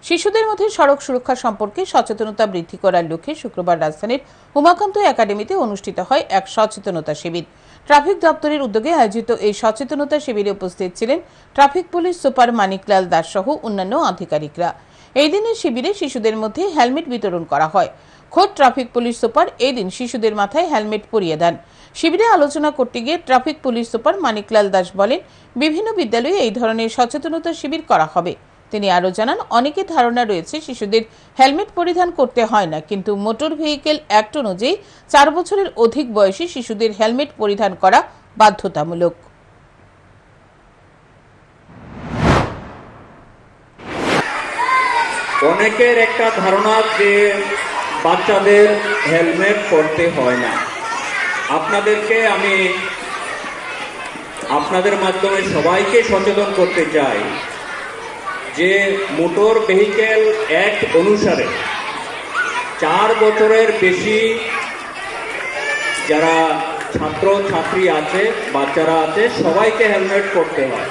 শিশুদের মধ্যে সড়ক সুরক্ষা সম্পর্কে সচেতনতা বৃদ্ধি করার লক্ষ্যে শুক্রবার রাজধানীর উমাকান্ত একাডেমিতে অনুষ্ঠিত হয় এক সচেতনতা শিবির। ট্রাফিক দপ্তরের উদ্যোগে আয়োজিত এই সচেতনতা শিবিরে উপস্থিত ছিলেন traffic police super Maniklal Das সহ অন্যান্য আধিকারিকরা। এই দিনের শিবিরে শিশুদের মধ্যে হেলমেট বিতরণ করা হয়। খোদ ট্রাফিক পুলিশ সুপার এই দিন শিশুদের মাথায় হেলমেট পরিয়ে দেন। শিবিরে আলোচনা করতে গিয়ে traffic police super Maniklal Das বলেন, বিভিন্ন বিদ্যালয়ে এই ধরনের সচেতনতা শিবির করা হবে। তিনি আরো জানান, অনেকের ধারণা রয়েছে শিশুদের হেলমেট পরিধান করতে হয় না, কিন্তু মোটর ভেহিকেল অ্যাক্ট অনুযায়ী 4 বছরের অধিক বয়সী শিশুদের হেলমেট পরিধান করা বাধ্যতামূলক। অনেকের একটা ধারণা যে বাচ্চাদের হেলমেট পরতে হয় না। আপনাদেরকে আমি আপনাদের মাধ্যমে সবাইকে সচেতন করতে চাই যে মোটর ভেহিকেল অ্যাক্ট অনুসারে 4 বছরের বেশি যারা ছাত্র ছাত্রী আছে, বাচ্চারা আছে, সবাইকে হেলমেট পরতে হয়।